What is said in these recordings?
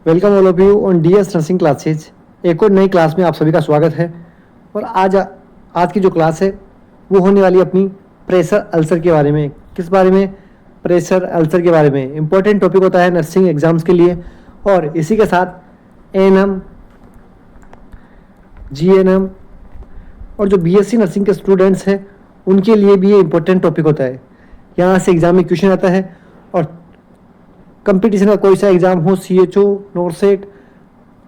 Welcome all of you on DS nursing classes. एक और नई क्लास में आप सभी का स्वागत है। और आज की जो क्लास है वो होने वाली अपनी प्रेशर अल्सर के बारे में। किस बारे में? प्रेशर अल्सर के बारे में। इम्पोर्टेंट टॉपिक होता है नर्सिंग एग्जाम्स के लिए, और इसी के साथ एएनएम, जीएनएम और जो बीएससी नर्सिंग के स्टूडेंट्स हैं उनके लिए भी ये इम्पोर्टेंट टॉपिक होता है। यहाँ से एग्जाम में क्वेश्चन आता है, और कंपटीशन का कोई सा एग्ज़ाम हो, सीएचओ, नॉर्सेट,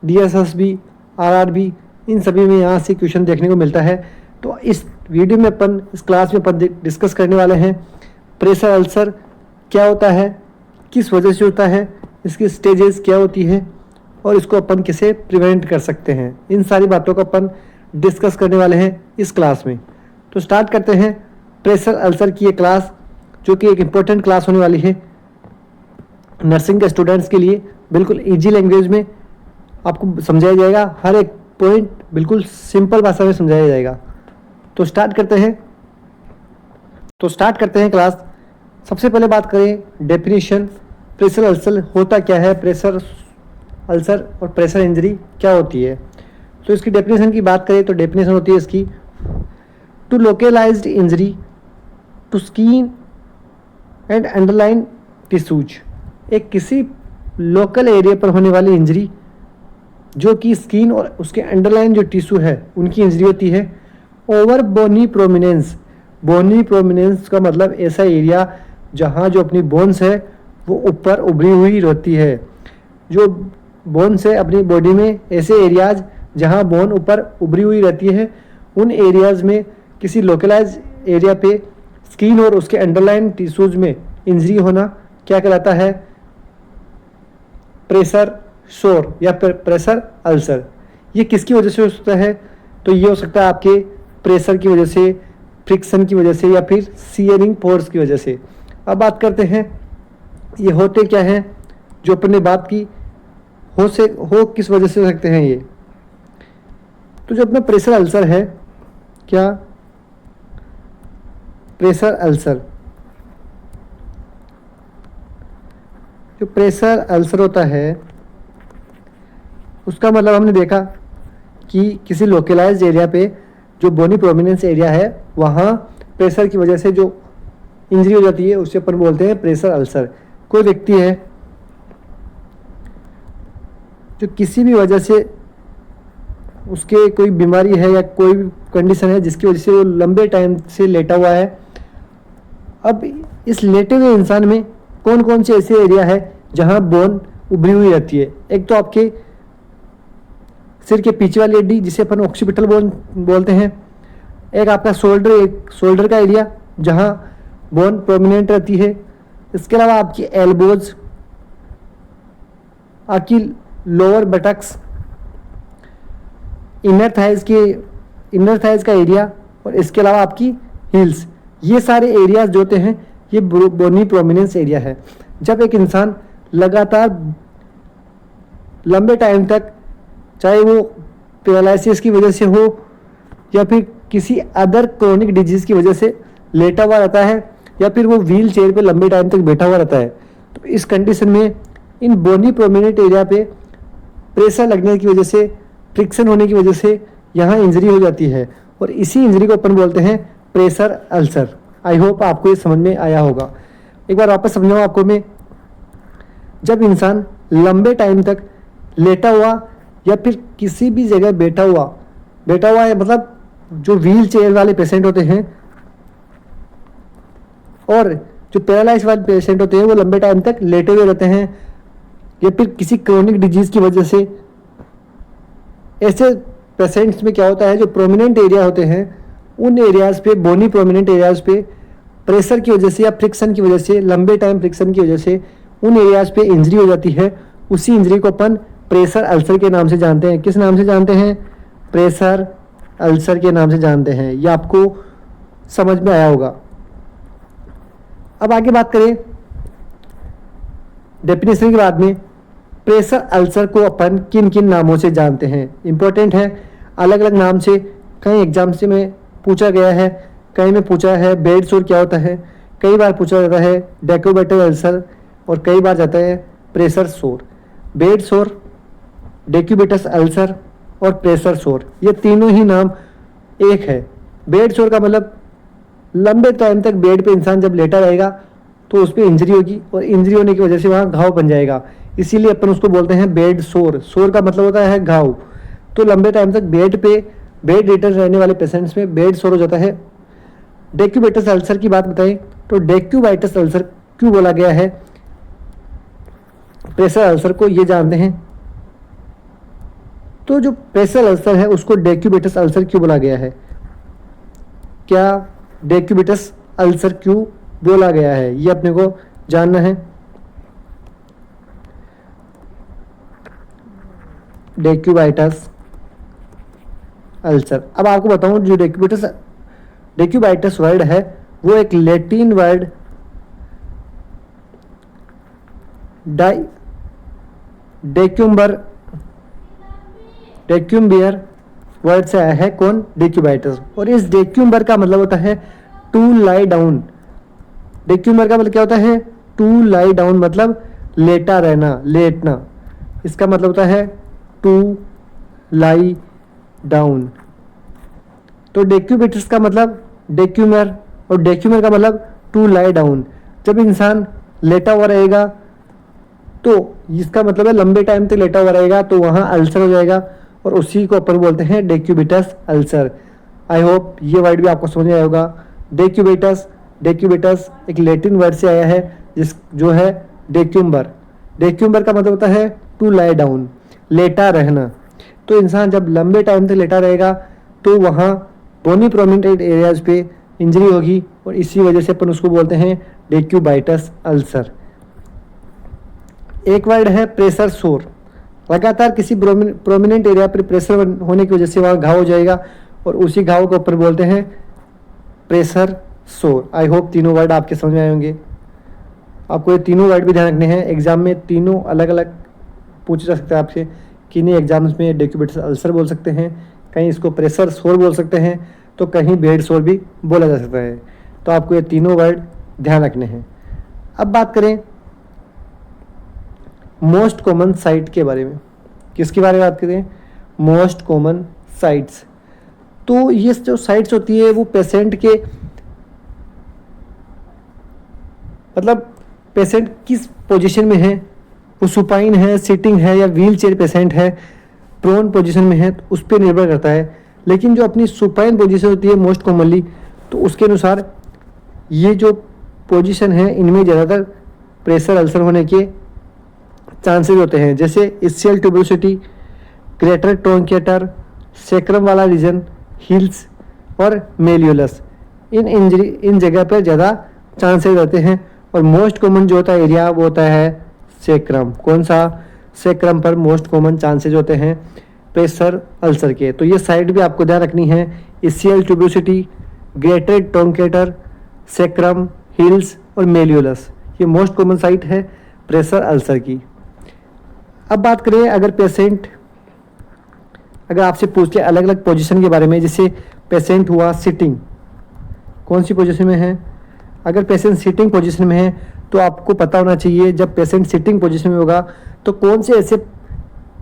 डीएसएसबी, आरआरबी, इन सभी में यहाँ से क्वेश्चन देखने को मिलता है। तो इस वीडियो में इस क्लास में अपन डिस्कस करने वाले हैं प्रेशर अल्सर क्या होता है, किस वजह से होता है, इसकी स्टेजेस क्या होती है और इसको अपन कैसे प्रिवेंट कर सकते हैं। इन सारी बातों को अपन डिस्कस करने वाले हैं इस क्लास में। तो स्टार्ट करते हैं प्रेशर अल्सर की ये क्लास, जो कि एक इम्पोर्टेंट क्लास होने वाली है नर्सिंग के स्टूडेंट्स के लिए। बिल्कुल इजी लैंग्वेज में आपको समझाया जाएगा, हर एक पॉइंट बिल्कुल सिंपल भाषा में समझाया जाएगा। तो स्टार्ट करते हैं क्लास। सबसे पहले बात करें डेफिनेशन, प्रेशर अल्सर होता क्या है, प्रेशर अल्सर और प्रेशर इंजरी क्या होती है। तो इसकी डेफिनेशन की बात करें तो डेफिनेशन होती है इसकी, to localized injury to skin and underline tissues. एक किसी लोकल एरिया पर होने वाली इंजरी जो कि स्किन और उसके अंडरलाइन जो टिश्यू है उनकी इंजरी होती है। Over bony prominence, bony prominence का मतलब ऐसा एरिया जहाँ जो अपनी बोन्स है वो ऊपर उभरी हुई रहती है। जो बोन्स है अपनी बॉडी में, ऐसे एरियाज जहाँ बोन ऊपर उभरी हुई रहती है, उन एरियाज में किसी लोकलाइज एरिया पे स्किन और उसके अंडरलाइन टिश्यूज में इंजरी होना क्या कहलाता है? प्रेशर सोर या प्रेशर अल्सर। ये किसकी वजह से हो सकता है? तो ये हो सकता है आपके प्रेशर की वजह से, फ्रिक्शन की वजह से, या फिर सीयरिंग फोर्स की वजह से। अब बात करते हैं ये होते क्या हैं, जो अपन ने बात की हो किस वजह से हो सकते हैं ये। तो जो अपना प्रेशर अल्सर है, क्या प्रेशर अल्सर, जो प्रेशर अल्सर होता है उसका मतलब हमने देखा कि किसी लोकलाइज्ड एरिया पे जो बोनी प्रोमिनेंस एरिया है वहाँ प्रेशर की वजह से जो इंजरी हो जाती है उसे अपन बोलते हैं प्रेशर अल्सर। कोई व्यक्ति है जो किसी भी वजह से उसके कोई बीमारी है या कोई कंडीशन है जिसकी वजह से वो लंबे टाइम से लेटा हुआ है। अब इस लेटे हुए इंसान में कौन कौन से ऐसे एरिया है जहां बोन उभरी हुई रहती है? एक तो आपके सिर के पीछे वाली हड्डी जिसे अपन ऑक्सीपिटल बोन बोलते हैं, एक आपका शोल्डर का एरिया जहां बोन प्रोमिनेंट रहती है। इसके अलावा आपकी एल्बोज, आपकी लोअर बटक्स, इनर थाइज का एरिया, और इसके अलावा आपकी हील्स। ये सारे एरियाज जो होते हैं ये बोनी प्रोमिनेंस एरिया है। जब एक इंसान लगातार लंबे टाइम तक, चाहे वो पैरालिसिस की वजह से हो या फिर किसी अदर क्रोनिक डिजीज की वजह से लेटा हुआ रहता है, या फिर वो व्हील चेयर पर लंबे टाइम तक बैठा हुआ रहता है, तो इस कंडीशन में इन बोनी प्रोमिनेंट एरिया पे प्रेशर लगने की वजह से, फ्रिक्शन होने की वजह से यहाँ इंजरी हो जाती है, और इसी इंजरी को अपन बोलते हैं प्रेशर अल्सर। आई होप आपको ये समझ में आया होगा। एक बार वापस समझाऊँ आपको मैं। जब इंसान लंबे टाइम तक लेटा हुआ या फिर किसी भी जगह बैठा हुआ है, मतलब जो व्हील चेयर वाले पेशेंट होते हैं और जो पैरालाइज वाले पेशेंट होते हैं वो लंबे टाइम तक लेटे हुए रहते हैं, या फिर किसी क्रोनिक डिजीज की वजह से। ऐसे पेशेंट्स में क्या होता है, जो प्रोमिनेंट एरिया होते हैं उन एरियाज पे, बोनी प्रोमिनेंट एरियाज पे प्रेशर की वजह से या फ्रिक्शन की वजह से, लंबे टाइम फ्रिक्शन की वजह से उन एरियाज पे इंजरी हो जाती है। उसी इंजरी को अपन प्रेशर अल्सर के नाम से जानते हैं। किस नाम से जानते हैं? प्रेशर अल्सर के नाम से जानते हैं। ये आपको समझ में आया होगा। अब आगे बात करें डेफिनेशन के बाद में, प्रेशर अल्सर को अपन किन किन नामों से जानते हैं? इंपॉर्टेंट है, अलग अलग नाम से कई एग्जाम से में पूछा गया है। कई में पूछा है बेड सोर क्या होता है, कई बार पूछा जाता है डेकोबेटल अल्सर, और कई बार जाता है प्रेशर सोर। बेड सोर डेक्यूबिटस अल्सर और प्रेशर सोर, ये तीनों ही नाम एक है। बेड सोर का मतलब लंबे टाइम तक बेड पे इंसान जब लेटा रहेगा तो उस पर इंजरी होगी और इंजरी होने की वजह से वहाँ घाव बन जाएगा, इसीलिए अपन उसको बोलते हैं बेड सोर। सोर का मतलब होता है घाव। तो लंबे टाइम तक बेड रिटर्न रहने वाले पेशेंट्स में बेड सोर हो जाता है। डेक्यूबिटस अल्सर की बात बताएं तो डेक्यूबाइटस अल्सर क्यों बोला गया है प्रेशर अल्सर को, ये जानते हैं। तो जो प्रेशर अल्सर है उसको डेक्यूबिटस अल्सर क्यों बोला गया है, क्या डेक्यूबिटस अल्सर क्यों बोला गया है, ये अपने को जानना है। डेक्यूबाइटस अल्सर, अब आपको बताऊं जो डेक्यूबाइटस वर्ड है वो एक लैटिन वर्ड डेक्यूम्बियर वर्ड से आया है। कौन? डेक्यूबाइटस। और इस डेक्यूम्बर का मतलब होता है टू लाई डाउन। डेक्यूम्बर का मतलब क्या होता है? टू लाई डाउन, मतलब लेटा रहना, लेटना। इसका मतलब होता है टू लाई डाउन। तो डेक्यूबिटस का मतलब डेक्यूमर और डेक्यूमर का मतलब टू लाई डाउन। जब इंसान लेटा हुआ रहेगा तो इसका मतलब है लंबे टाइम तक लेटा हुआ रहेगा तो वहाँ अल्सर हो जाएगा और उसी को अपन बोलते हैं डेक्यूबिटस अल्सर। आई होप ये वर्ड भी आपको समझ में आया होगा। डेक्यूबिटस एक लैटिन वर्ड से आया है जो है डेक्यूम्बर। डेक्यूम्बर का मतलब होता है टू लाई डाउन, लेटा रहना। तो इंसान जब लंबे टाइम तक लेटा रहेगा तो वहाँ बोनी प्रोमिनेंट एरियाज पे इंजरी होगी और इसी वजह से अपन उसको बोलते हैं डेक्यूबाइटस अल्सर। एक वर्ड है प्रेशर सोर। लगातार किसी प्रोमिनेंट एरिया पर प्रेशर होने की वजह से वहाँ घाव हो जाएगा और उसी घाव को ऊपर बोलते हैं प्रेशर सोर। आई होप तीनों वर्ड आपके समझ में आए होंगे। आपको ये तीनों वर्ड भी ध्यान रखने हैं, एग्जाम में तीनों अलग अलग पूछा जा सकता है आपसे। किन्हीं एग्जाम्स में डेक्यूबिटस अल्सर बोल सकते हैं, कहीं इसको प्रेशर सोर बोल सकते हैं, तो कहीं बेड सोर भी बोला जा सकता है। तो आपको ये तीनों वर्ड ध्यान रखने हैं। अब बात करें मोस्ट कॉमन साइट के बारे में। किसके बारे में बात करें? Most common sites. तो ये जो साइट्स होती है वो पेशेंट के मतलब पेशेंट किस पोजीशन में है, वो सुपाइन है, सिटिंग है या व्हील चेयर पेशेंट है, प्रोन पोजीशन में है, तो उस पर निर्भर करता है। लेकिन जो अपनी सुपाइन पोजीशन होती है मोस्ट कॉमनली, तो उसके अनुसार ये जो पोजीशन है इनमें ज़्यादातर प्रेशर अल्सर होने के चांसेस होते हैं, जैसे ischial tuberosity, greater trochanter, sacrum वाला रीजन, हिल्स और मेलियोलस। इन जगह पर ज़्यादा चांसेस रहते हैं। और मोस्ट कॉमन जो होता है एरिया वो होता है सेक्रम। कौन सा? सेक्रम पर मोस्ट कॉमन चांसेस होते हैं प्रेशर अल्सर के। तो ये साइड भी आपको ध्यान रखनी है, ischial tuberosity, greater trochanter, sacrum, heels और मेलियोलस, ये मोस्ट कॉमन साइट है प्रेशर अल्सर की। अब बात करें अगर आपसे पूछ ले अलग अलग पोजीशन के बारे में, जैसे पेशेंट हुआ सिटिंग, कौन सी पोजीशन में है? अगर पेशेंट सिटिंग पोजीशन में है तो आपको पता होना चाहिए जब पेशेंट सिटिंग पोजीशन में होगा तो कौन से ऐसे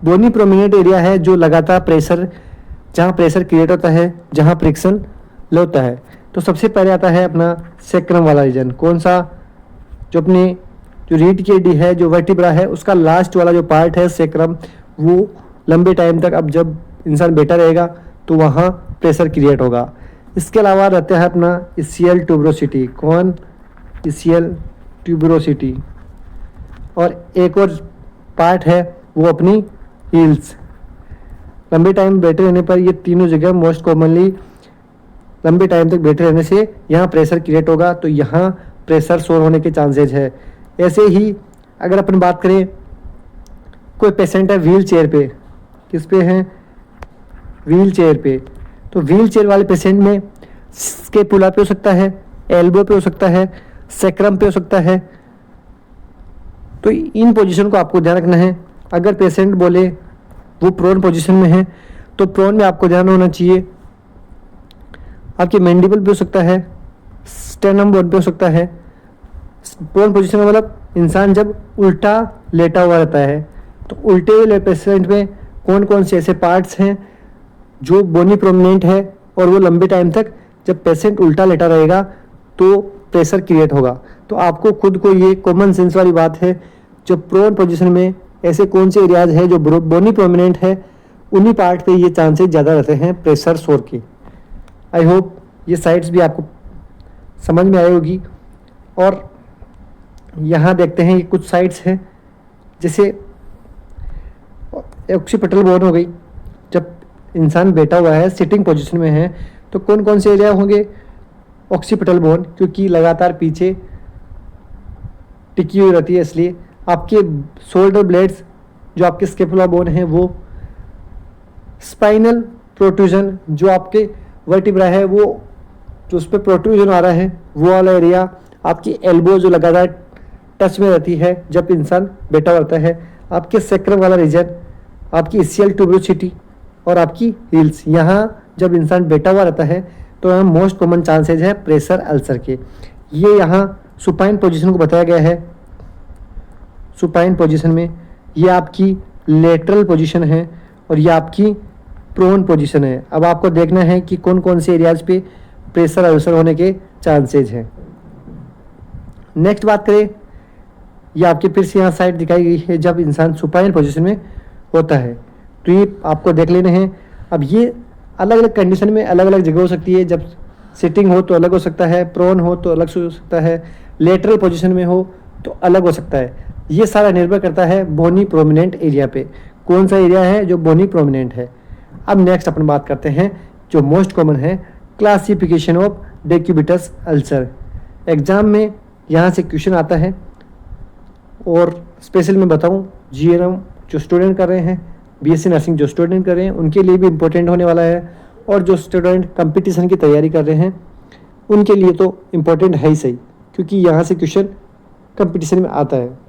बोनी प्रोमिनेंट एरिया है जो लगातार जहाँ प्रेशर क्रिएट होता है, जहाँ फ्रिक्शन होता है। तो सबसे पहले आता है अपना सेक्रम वाला रीजन। कौन सा? जो रीढ़ की हड्डी है, जो वर्टिब्रा है, उसका लास्ट वाला जो पार्ट है सेक्रम, वो लंबे टाइम तक अब जब इंसान बैठा रहेगा तो वहाँ प्रेशर क्रिएट होगा। इसके अलावा रहता है अपना इस्चियल ट्यूबरोसिटी। कौन? Ischial tuberosity. और एक और पार्ट है वो अपनी हिल्स। लंबे टाइम बैठे रहने पर ये तीनों जगह मोस्ट कॉमनली लंबे टाइम तक बैठे रहने से यहाँ प्रेशर क्रिएट होगा, तो यहाँ प्रेशर सोर होने के चांसेज है। ऐसे ही अगर अपन बात करें, कोई पेशेंट है व्हील चेयर पे, किस पे है? व्हील चेयर पे। तो व्हील चेयर वाले पेशेंट में स्कैपुला पे हो सकता है, एल्बो पे हो सकता है, सेक्रम पे हो सकता है। तो इन पोजीशन को आपको ध्यान रखना है। अगर पेशेंट बोले वो प्रोन पोजीशन में है तो प्रोन में आपको ध्यान होना चाहिए आपके मैंडिबल पे हो सकता है, स्टेनम बोन पे हो सकता है। प्रोन पोजीशन में मतलब इंसान जब उल्टा लेटा हुआ रहता है, तो उल्टे हुए पेशेंट में कौन कौन से ऐसे पार्ट्स हैं जो बोनी प्रोमिनेंट है और वो लंबे टाइम तक जब पेशेंट उल्टा लेटा रहेगा तो प्रेशर क्रिएट होगा। तो आपको खुद को ये कॉमन सेंस वाली बात है, जो प्रोन पोजीशन में ऐसे कौन से एरियाज है जो बोनी प्रोमिनेंट है, उन्हीं पार्ट पे ये चांसेस ज़्यादा रहते हैं प्रेशर सोर के। आई होप ये साइट्स भी आपको समझ में आई होगी। और यहाँ देखते हैं ये कुछ साइट्स हैं, जैसे ऑक्सीपिटल बोन हो गई, जब इंसान बैठा हुआ है सिटिंग पोजीशन में है तो कौन कौन से एरिया होंगे, ऑक्सीपिटल बोन, क्योंकि लगातार पीछे टिकी हुई रहती है इसलिए। आपके शोल्डर ब्लेड्स जो आपके स्केपुला बोन है वो, स्पाइनल प्रोट्रूजन जो आपके वर्टिब्रा है वो जो उस पर प्रोट्रूजन आ रहा है वो वाला एरिया, आपकी एल्बो जो लगातार टच में रहती है जब इंसान बैठा रहता है, आपके सेक्रम वाला रीजन, आपकी इसियल ट्यूब्रोसिटी और आपकी हील्स, यहाँ जब इंसान बैठा हुआ रहता है तो यहाँ मोस्ट कॉमन चांसेज है प्रेशर अल्सर के। ये यहाँ सुपाइन पोजीशन को बताया गया है। सुपाइन पोजीशन में ये आपकी लेटरल पोजीशन है और ये आपकी प्रोन पोजीशन है। अब आपको देखना है कि कौन कौन से एरियाज पे प्रेशर अल्सर होने के चांसेज हैं। नेक्स्ट बात करें, ये आपके फिर से यहाँ साइड दिखाई गई है जब इंसान सुपाइन पोजीशन में होता है, तो ये आपको देख लेने हैं। अब ये अलग अलग कंडीशन में अलग अलग जगह हो सकती है, जब सिटिंग हो तो अलग हो सकता है, प्रोन हो तो अलग हो सकता है, लेटरल पोजीशन में हो तो अलग हो सकता है। ये सारा निर्भर करता है बोनी प्रोमिनेंट एरिया पे, कौन सा एरिया है जो बोनी प्रोमिनेंट है। अब नेक्स्ट अपन बात करते हैं जो मोस्ट कॉमन है, क्लासिफिकेशन ऑफ डेक्यूबिटस अल्सर। एग्जाम में यहाँ से क्वेश्चन आता है और स्पेशल मैं बताऊँ जीएनएम जो स्टूडेंट कर रहे हैं, बीएससी नर्सिंग जो स्टूडेंट कर रहे हैं उनके लिए भी इम्पोर्टेंट होने वाला है, और जो स्टूडेंट कंपटीशन की तैयारी कर रहे हैं उनके लिए तो इम्पोर्टेंट है ही सही, क्योंकि यहाँ से क्वेश्चन कंपटीशन में आता है।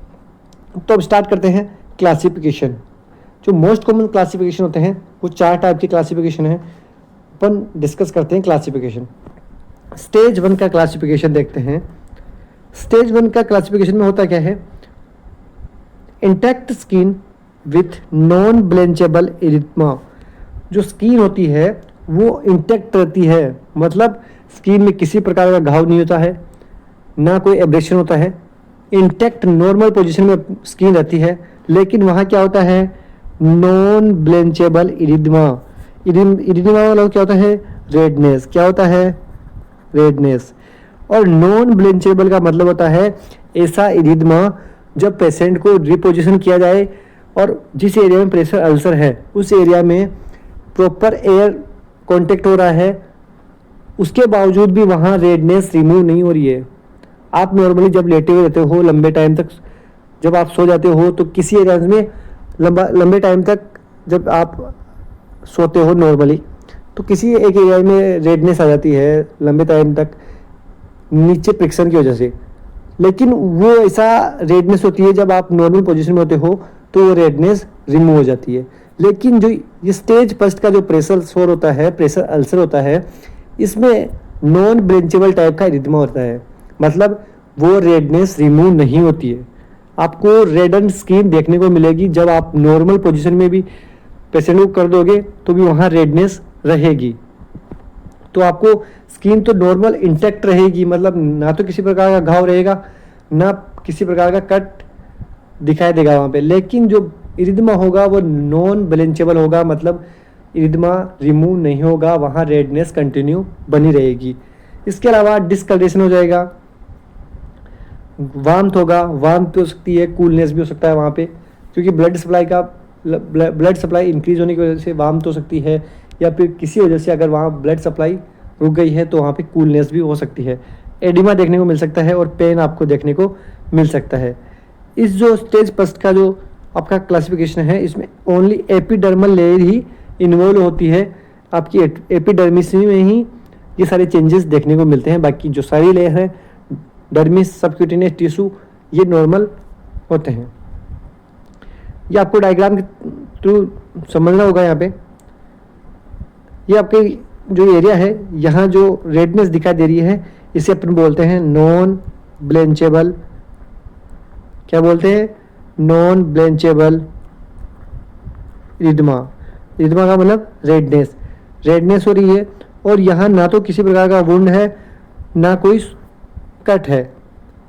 तो अब स्टार्ट करते हैं क्लासिफिकेशन। जो मोस्ट कॉमन क्लासिफिकेशन होते हैं वो 4 टाइप के क्लासिफिकेशन है, अपन डिस्कस करते हैं क्लासिफिकेशन। स्टेज 1 का क्लासिफिकेशन देखते हैं। स्टेज 1 का क्लासिफिकेशन में होता क्या है, intact skin with non ब्लेंचेबल erythema. जो स्किन होती है वो इंटैक्ट रहती है, मतलब स्किन में किसी प्रकार का घाव नहीं होता है, ना कोई एब्रेशन होता है, इंटैक्ट नॉर्मल पोजीशन में स्किन रहती है। लेकिन वहाँ क्या होता है, नॉन ब्लेंचेबल इरिथमा। इरिथमा वाला क्या होता है, रेडनेस। क्या होता है, रेडनेस। और नॉन ब्लेंचेबल का मतलब होता है ऐसा इरिथमा जब पेशेंट को रिपोजिशन किया जाए और जिस एरिया में प्रेशर अल्सर है उस एरिया में प्रॉपर एयर कांटेक्ट हो रहा है, उसके बावजूद भी वहाँ रेडनेस रिमूव नहीं हो रही है। आप नॉर्मली जब लेटे हुए रहते हो लंबे टाइम तक, जब आप सो जाते हो तो किसी एरियाज में लंबे टाइम तक जब आप सोते हो नॉर्मली तो किसी एक एरिया में रेडनेस आ जाती है लंबे टाइम तक नीचे फ्रिक्शन की वजह से। लेकिन वो ऐसा रेडनेस होती है जब आप नॉर्मल पोजीशन में होते हो तो वो रेडनेस रिमूव हो जाती है। लेकिन जो ये स्टेज फर्स्ट का जो प्रेशर सोर होता है, प्रेशर अल्सर होता है, इसमें नॉन ब्लेंचेबल टाइप का इरिथमा होता है, मतलब वो रेडनेस रिमूव नहीं होती है। आपको रेडन स्किन देखने को मिलेगी, जब आप नॉर्मल पोजीशन में भी पेशेंट को कर दोगे तो भी वहाँ रेडनेस रहेगी। तो आपको स्किन तो नॉर्मल इंटैक्ट रहेगी, मतलब ना तो किसी प्रकार का घाव रहेगा ना किसी प्रकार का कट दिखाई देगा वहाँ पे। लेकिन जो इरिथमा होगा वो नॉन ब्लेंचेबल होगा, मतलब इरिथमा रिमूव नहीं होगा, वहाँ रेडनेस कंटिन्यू बनी रहेगी। इसके अलावा डिस्कलरेशन हो जाएगा, वार्मथ होगा, वार्मथ हो सकती है, कूलनेस भी हो सकता है वहाँ पे, क्योंकि ब्लड सप्लाई इंक्रीज होने की वजह से वार्मथ हो सकती है, या फिर किसी वजह से अगर वहाँ ब्लड सप्लाई रुक गई है तो वहाँ पे कूलनेस भी हो सकती है। एडिमा देखने को मिल सकता है और पेन आपको देखने को मिल सकता है। इस जो स्टेज फर्स्ट का जो आपका क्लासिफिकेशन है इसमें ओनली एपिडर्मल लेयर ही इन्वॉल्व होती है, आपकी एपिडर्मिस में ही ये सारे चेंजेस देखने को मिलते हैं। बाकी जो सारी लेयर है डर्मिस, सबक्यूटेनियस टिश्यू, ये नॉर्मल होते हैं। ये आपको डायग्राम के थ्रू समझना होगा। यहाँ पे ये आपके जो एरिया है, यहाँ जो रेडनेस दिखाई दे रही है इसे अपन बोलते हैं नॉन ब्लेंचेबल, क्या बोलते हैं, नॉन ब्लेंचेबल इरिदमा। इरिदमा का मतलब रेडनेस हो रही है, और यहाँ ना तो किसी प्रकार का वुंड है ना कोई कट है।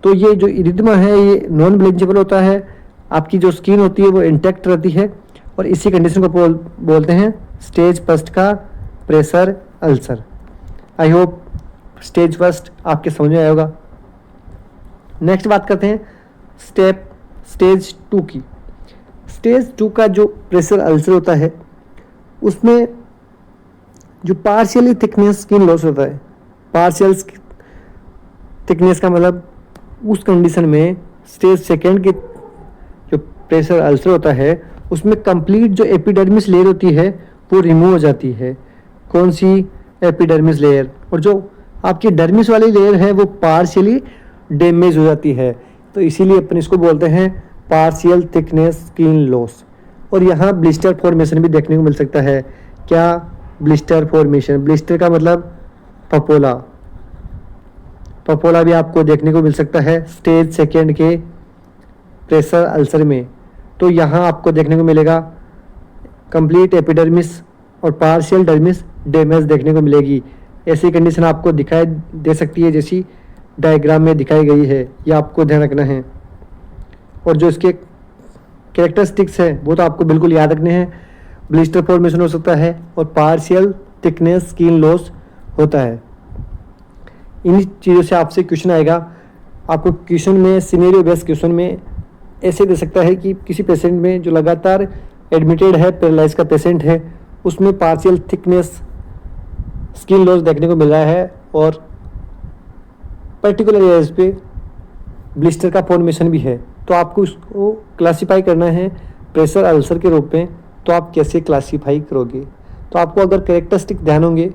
तो ये जो इरिदमा है ये नॉन ब्लीचेबल होता है, आपकी जो स्किन होती है वो इंटैक्ट रहती है, और इसी कंडीशन को बोलते हैं स्टेज फर्स्ट का pressure ulcer. I hope stage first आपके समझ में आया होगा। नेक्स्ट बात करते हैं स्टेज 2 की। स्टेज 2 का जो प्रेशर अल्सर होता है उसमें जो पार्शियली थिकनेस स्किन लॉस होता है। पार्शियल थिकनेस का मतलब उस कंडीशन में स्टेज सेकेंड के जो प्रेशर अल्सर होता है उसमें कंप्लीट जो एपिडर्मिस लेयर होती है वो रिमूव हो जाती है। कौन सी? Epidermis layer. और जो आपकी डर्मिस वाली लेयर है वो पार्शियली डैमेज हो जाती है, तो इसीलिए अपन इसको बोलते हैं पार्शियल थिकनेस स्किन लॉस। और यहाँ ब्लिस्टर फॉर्मेशन भी देखने को मिल सकता है। क्या? Blister formation. ब्लिस्टर का मतलब पपोला। पपोला भी आपको देखने को मिल सकता है स्टेज सेकेंड के प्रेशर अल्सर में। तो यहाँ आपको देखने को मिलेगा कंप्लीट एपिडर्मिस और पार्शियल डर्मिस डैमेज देखने को मिलेगी। ऐसी कंडीशन आपको दिखाई दे सकती है जैसी डायग्राम में दिखाई गई है, ये आपको ध्यान रखना है। और जो इसके कैरेक्टरिस्टिक्स हैं वो तो आपको बिल्कुल याद रखने हैं। ब्लिस्टर फॉर्मेशन हो सकता है और पार्शियल थिकनेस स्किन लॉस होता है। इन चीज़ों से आपसे क्वेश्चन आएगा। आपको क्वेश्चन में सिनेरियो बेस्ड क्वेश्चन में ऐसे दे सकता है कि किसी पेशेंट में जो लगातार एडमिटेड है, पैरालाइज का पेशेंट है, उसमें पार्शियल थिकनेस स्किन लॉस देखने को मिल रहा है और पर्टिकुलर एरियाज पे ब्लिस्टर का फॉर्मेशन भी है। तो आपको उसको क्लासीफाई करना है प्रेशर अल्सर के रूप में। तो आप कैसे क्लासीफाई करोगे? तो आपको अगर कैरेक्टरिस्टिक ध्यान होंगे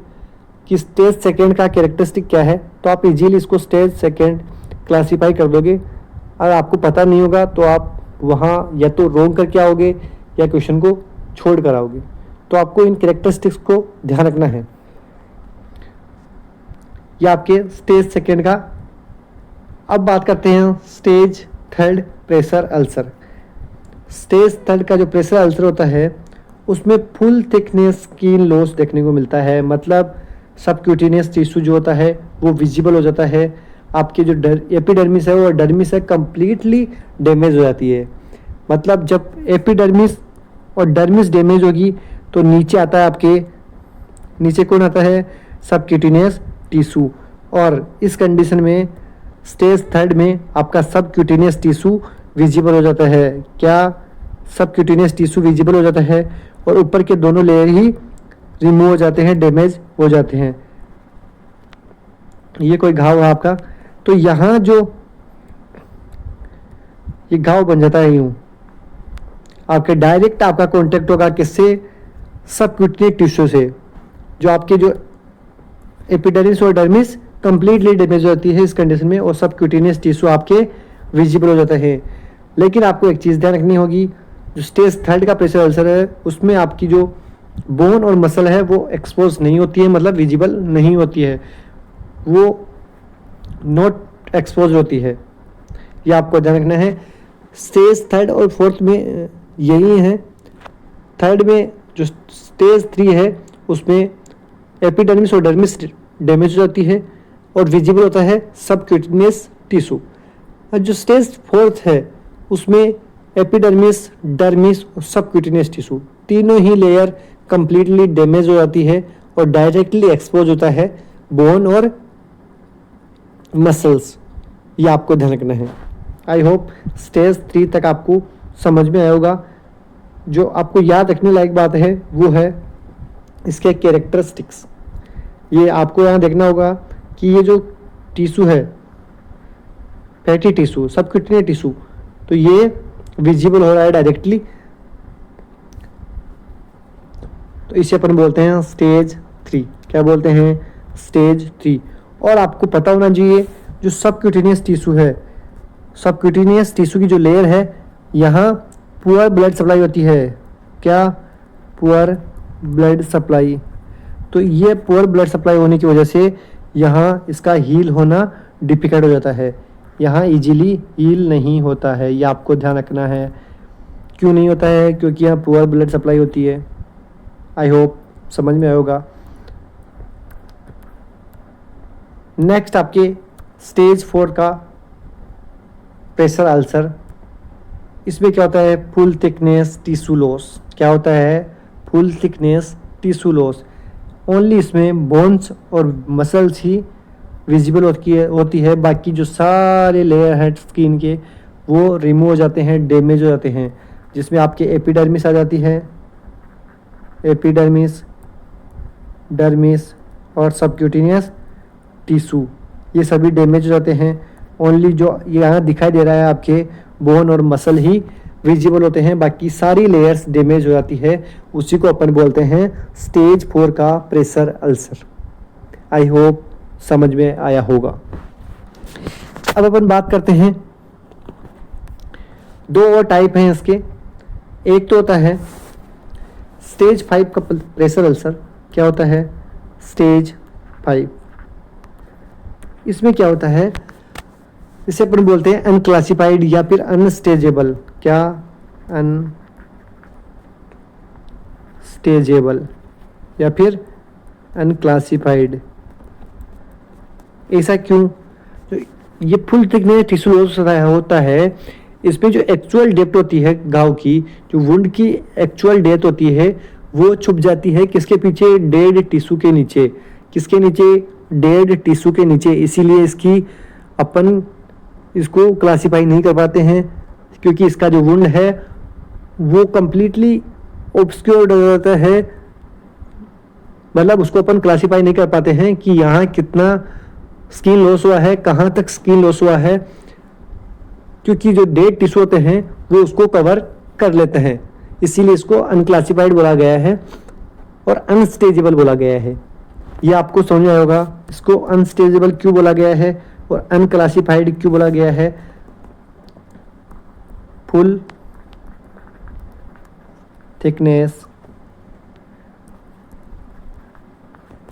कि स्टेज सेकेंड का कैरेक्टरिस्टिक क्या है, तो आप इजीली इसको स्टेज सेकेंड क्लासीफाई कर दोगे। अगर आपको पता नहीं होगा तो आप वहाँ या तो रोंग करके आओगे या क्वेश्चन को छोड़ कर आओगे। तो आपको इन कैरेक्टरिस्टिक्स को ध्यान रखना है। ये आपके स्टेज सेकेंड का। अब बात करते हैं stage third pressure ulcer. Stage third का जो प्रेशर अल्सर होता है उसमें फुल थिकनेस स्किन लॉस देखने को मिलता है। मतलब सबक्यूटेनियस टिश्यू जो होता है वो विजिबल हो जाता है। आपकी जो एपिडर्मिस है वो डर्मिस है कंप्लीटली डैमेज हो जाती है। मतलब जब एपिडर्मिस और डर्मिस डैमेज होगी तो नीचे आता है आपके, नीचे कौन आता है? Subcutaneous tissue. और इस कंडीशन में स्टेज थर्ड में आपका सबक्यूटेनियस टिश्यू विजिबल हो जाता है। क्या? सबक्यूटेनियस टिश्यू विजिबल हो जाता है और ऊपर के दोनों लेयर ही रिमूव हो जाते हैं, डैमेज हो जाते हैं। ये कोई घाव है आपका, तो यहाँ जो ये घाव बन जाता है यूं, आपके डायरेक्ट आपका कॉन्टेक्ट होगा किससे? सबक्यूटेनियस टिश्यू से। जो आपके जो एपिडर्मिस और डर्मिस कंप्लीटली डैमेज हो जाती है इस कंडीशन में, और सबक्यूटेनियस टिश्यू आपके विजिबल हो जाता है। लेकिन आपको एक चीज़ ध्यान रखनी होगी, जो स्टेज थर्ड का प्रेशर अल्सर है उसमें आपकी जो बोन और मसल है वो एक्सपोज नहीं होती है, मतलब विजिबल नहीं होती है, वो नॉट एक्सपोज होती है। ये आपको ध्यान रखना है। स्टेज थर्ड और फोर्थ में यही है। थर्ड में जो स्टेज 3 है उसमें एपिडर्मिस और डर्मिस डैमेज हो जाती है और विजिबल होता है सबक्यूटेनियस टिश्यू। और जो स्टेज 4 है उसमें एपिडर्मिस, डर्मिस और सबक्यूटेनियस टिश्यू तीनों ही लेयर कंप्लीटली डैमेज हो जाती है और डायरेक्टली एक्सपोज होता है बोन और मसल्स। ये आपको ध्यान रखना है। आई होप स्टेज 3 तक आपको समझ में आया होगा। जो आपको याद रखने लायक बात है वो है इसके कैरेक्टरिस्टिक्स। ये आपको यहाँ देखना होगा कि ये जो टिश्यू है फैटी टिश्यू, सबक्यूटेनियस टिश्यू, तो ये विजिबल हो रहा है डायरेक्टली, तो इसे अपन बोलते हैं स्टेज 3। क्या बोलते हैं? स्टेज 3। और आपको पता होना चाहिए जो सबक्यूटेनियस टिश्यू है, सबक्यूटेनियस टिश्यू की जो लेयर है यहाँ पुअर ब्लड सप्लाई होती है। क्या? Poor blood supply. तो ये पुअर ब्लड सप्लाई होने की वजह से यहाँ इसका हील होना डिफिकल्ट हो जाता है, यहाँ इजीली हील नहीं होता है। ये आपको ध्यान रखना है, क्यों नहीं होता है? क्योंकि यहाँ पुअर ब्लड सप्लाई होती है। आई होप समझ में आया होगा। नेक्स्ट आपके स्टेज 4 का प्रेशर अल्सर, इसमें क्या होता है? Full thickness tissue loss. क्या होता है? Full thickness tissue loss. Only इसमें बोन्स और मसल्स ही विजिबल होती है, बाकी जो सारे लेयर हैं स्किन के वो रिमूव हो जाते हैं, डैमेज हो जाते हैं, जिसमें आपके एपिडर्मिस आ जाती है, एपिडर्मिस, डर्मिस और सबक्यूटेनियस टिश्यू, ये सभी डैमेज हो जाते हैं। ओनली जो यहाँ दिखाई दे रहा है आपके बोन और मसल ही विजिबल होते हैं, बाकी सारी लेयर्स डैमेज हो जाती है। उसी को अपन बोलते हैं स्टेज 4 का प्रेशर अल्सर। आई होप समझ में आया होगा। अब अपन बात करते हैं, दो और टाइप हैं इसके। एक तो होता है स्टेज 5 का प्रेशर अल्सर। क्या होता है? स्टेज 5, इसमें क्या होता है? इसे अपन बोलते हैं अनक्लासिफाइड या फिर अनस्टेजेबल। क्या? अनस्टेजेबल या फिर अनक्लासिफाइड। ऐसा क्यों? तो ये फुल थिकनेस टिश्यू लॉस होता है, इसमें जो एक्चुअल डेप्थ होती है घाव की, जो वुंड की एक्चुअल डेप्थ होती है वो छुप जाती है किसके पीछे? डेड टिश्यू के नीचे। किसके नीचे? डेड टिश्यू के नीचे। इसीलिए अपन इसको क्लासिफाई नहीं कर पाते हैं, क्योंकि इसका जो वुंड है वो कंप्लीटली ऑब्स्क्योर्ड हो जाता है। मतलब उसको अपन क्लासिफाई नहीं कर पाते हैं कि यहाँ कितना स्किन लॉस हुआ है, कहाँ तक स्किन लॉस हुआ है, क्योंकि जो डेड टिश्यू होते हैं वो उसको कवर कर लेते हैं। इसीलिए इसको अनक्लासिफाइड बोला गया है और अनस्टेजेबल बोला गया है। ये आपको समझ में आएगा इसको अनस्टेजेबल क्यों बोला गया है और अनक्लासिफाइड क्यों बोला गया है। Full thickness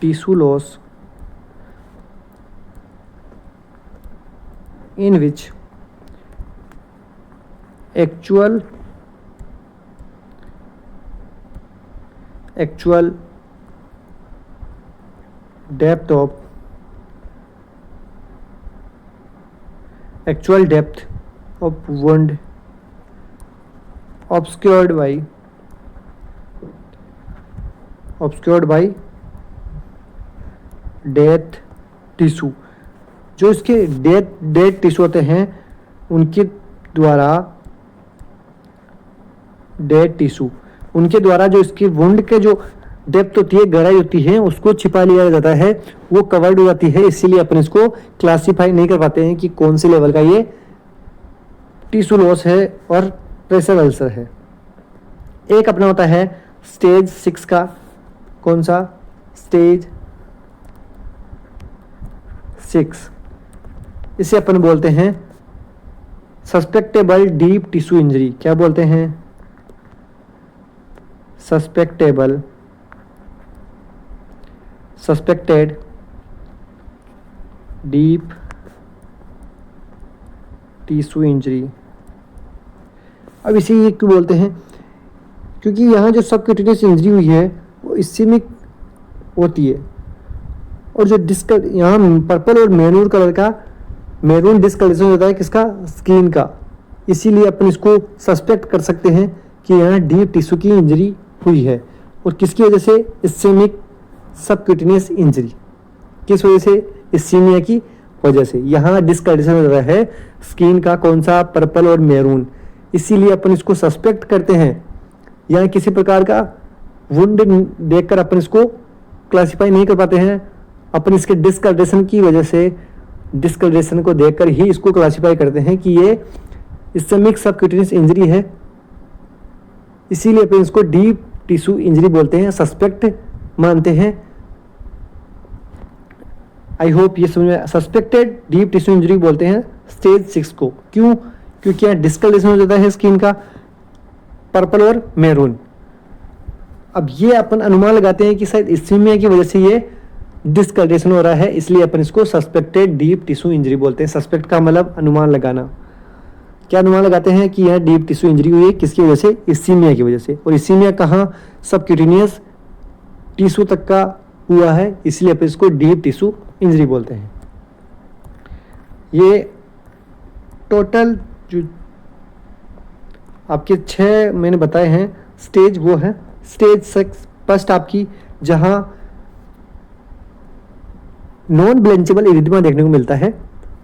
tissue loss in which actual depth of wound obscured by death tissue। जो इसके डेड टिश्यू होते हैं उनके द्वारा जो इसकी वुंड के जो डेप्थ होती है, गहराई होती है, उसको छिपा लिया जाता है, वो कवर्ड हो जाती है। इसीलिए अपन इसको क्लासिफाई नहीं कर पाते हैं कि कौन से लेवल का ये टिश्यू लॉस है और प्रेशर अल्सर है। एक अपना होता है स्टेज 6 का। कौन सा? स्टेज 6। इसे अपन बोलते हैं सस्पेक्टेबल डीप टिश्यू इंजरी। क्या बोलते हैं? Suspected deep tissue injury. अब इसे ये क्यों बोलते हैं? क्योंकि यहाँ जो सबक्यूटेनियस इंजरी हुई है वो इस्केमिक होती है, और जो डिस्कल यहाँ पर्पल और मैरून कलर का मैरून डिस्कलरेशन होता है किसका? स्किन का। इसीलिए अपन इसको सस्पेक्ट कर सकते हैं कि यहाँ डीप टिश्यू की इंजरी हुई है। और किसकी वजह से? Ischemic subcutaneous injury. किस वजह से? इस्कीमिया की वजह से। यहाँ डिस्कलरेशन हो रहा है स्किन का। कौन सा? पर्पल और मैरून। इसीलिए अपन इसको सस्पेक्ट करते हैं। यहाँ किसी प्रकार का वुंड देखकर अपन इसको क्लासिफाई नहीं कर पाते हैं। अपन इसके डिस्कलरेशन की वजह से, डिस्कलरेशन को देखकर ही इसको क्लासिफाई करते हैं कि ये इस्केमिक सबक्यूटेनियस इंजरी है। इसीलिए अपन इसको डीप टिश्यू इंजरी बोलते हैं, सस्पेक्ट मानते हैं। आई होप ये समझ में। सस्पेक्टेड डीप टिश्यू इंजरी बोलते हैं स्टेज 6 को। क्यों? क्योंकि यहाँ डिस्कलरेशन हो जाता है स्किन का, पर्पल और मैरून। अब ये अपन अनुमान लगाते हैं कि शायद इस्कीमिया की वजह से ये डिस्कलरेशन हो रहा है, इसलिए अपन इसको सस्पेक्टेड डीप टिश्यू इंजरी बोलते हैं। सस्पेक्ट का मतलब अनुमान लगाना। क्या अनुमान लगाते हैं कि यह डीप टिश्यू इंजरी हुई है, किसकी वजह से? इस्कीमिया की वजह से। और इस्कीमिया कहाँ? सबक्यूटेनियस टिश्यू तक का हुआ है, इसलिए अपन इसको डीप टिश्यू इंजरी बोलते हैं। ये टोटल जो आपके 6 मैंने बताए हैं स्टेज, वो है स्टेज 6 फर्स्ट आपकी, जहां नॉन ब्लेंचेबल इरिथमा देखने को मिलता है